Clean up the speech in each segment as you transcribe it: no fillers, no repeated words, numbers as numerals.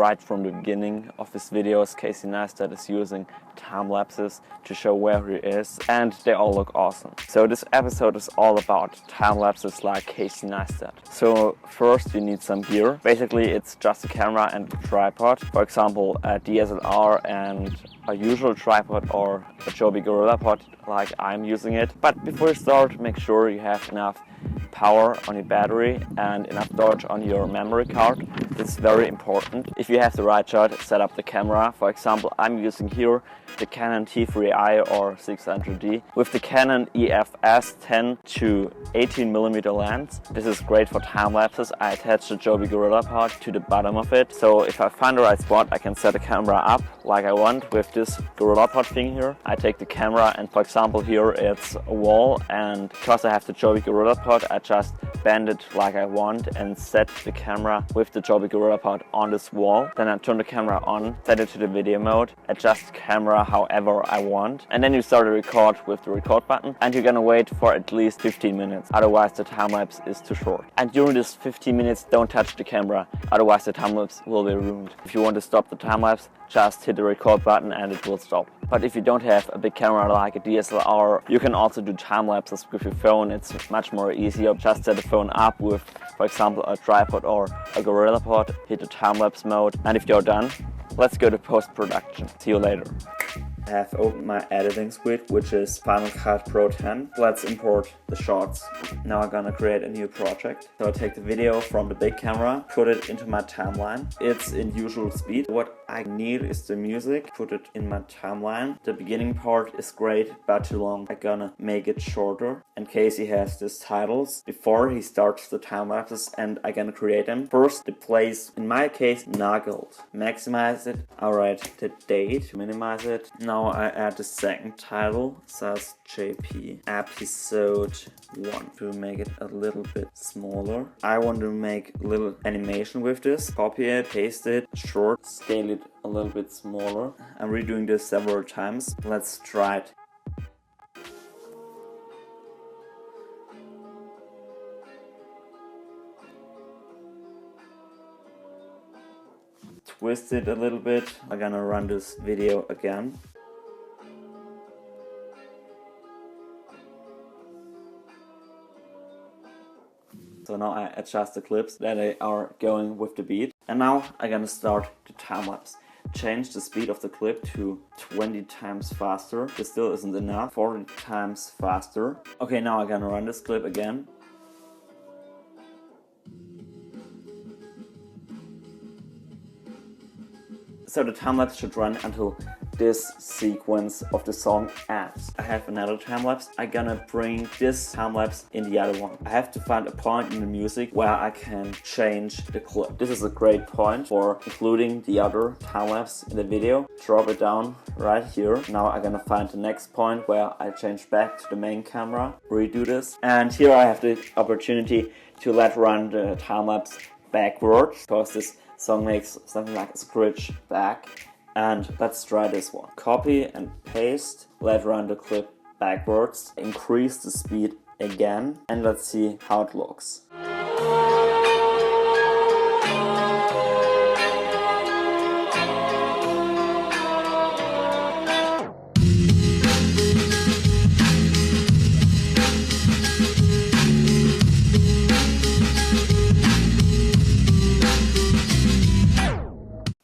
right from the beginning of his videos, Casey Neistat is using time-lapses to show where he is, and they all look awesome. So this episode is all about time-lapses like Casey Neistat. So first you need some gear. Basically it's just a camera and a tripod. For example, a DSLR and a usual tripod or a Joby GorillaPod like I'm using it. But before you start, make sure you have enough power on your battery and enough storage on your memory card. This is very important. If you have the right shot, set up the camera. For example, I'm using here the Canon T3i or 600D with the Canon EFS 10 to 18mm lens. This is great for time lapses. I attached the Joby GorillaPod to the bottom of it, so if I find the right spot, I can set the camera up like I want with this GorillaPod thing here. I take the camera and, for example, here it's a wall, and because I have the Joby GorillaPod, I just bend it like I want and set the camera with the Joby GorillaPod on this wall. Then I turn the camera on, set it to the video mode, adjust the camera however I want, and then you start to record with the record button, and you're gonna wait for at least 15 minutes, otherwise the time lapse is too short. And during this 15 minutes, don't touch the camera, otherwise the time lapse will be ruined. If you want to stop the time lapse, just hit the record button and it will stop. But if you don't have a big camera like a DSLR, you can also do time lapses with your phone. It's much more easier. Just set the phone up with, for example, a tripod or a GorillaPod, hit the time lapse mode, and if you're done, let's go to post-production. See you later. I have opened my editing suite, which is Final Cut Pro 10. Let's import the shots. Now I'm gonna create a new project. So I take the video from the big camera, put it into my timeline. It's in usual speed. What I need is the music, put it in my timeline. The beginning part is great, but too long. I'm gonna make it shorter. And Casey has these titles before he starts the time lapses, and I'm gonna create them. First, the place, in my case, Nuggled. Maximize it. Alright, the date, minimize it. Now I add the second title, Silasjp episode 1, to make it a little bit smaller. I want to make a little animation with this. Copy it, paste it, short, scale it a little bit smaller. I'm redoing this several times. Let's try it. Twist it a little bit. I'm gonna run this video again. So now I adjust the clips that they are going with the beat. And now I'm gonna start the time lapse. Change the speed of the clip to 20 times faster. This still isn't enough. 40 times faster. Okay, now I'm gonna run this clip again. So the time-lapse should run until this sequence of the song ends. I have another time-lapse. I'm gonna bring this time-lapse in the other one. I have to find a point in the music where I can change the clip. This is a great point for including the other time-lapse in the video. Drop it down right here. Now I'm gonna find the next point where I change back to the main camera, redo this. And here I have the opportunity to let run the time-lapse backwards, because this song makes something like a scratch back. And let's try this one. Copy and paste, let run the clip backwards, increase the speed again, and let's see how it looks.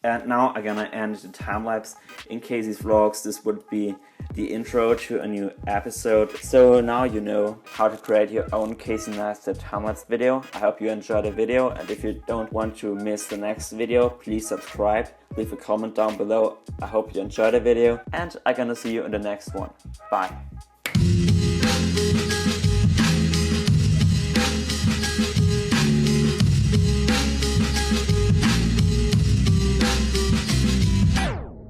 And now I'm gonna end the time-lapse. In Casey's vlogs, this would be the intro to a new episode. So now you know how to create your own Casey Neistat time-lapse video. I hope you enjoyed the video, and if you don't want to miss the next video, please subscribe, leave a comment down below. I hope you enjoyed the video, and I'm gonna see you in the next one. Bye.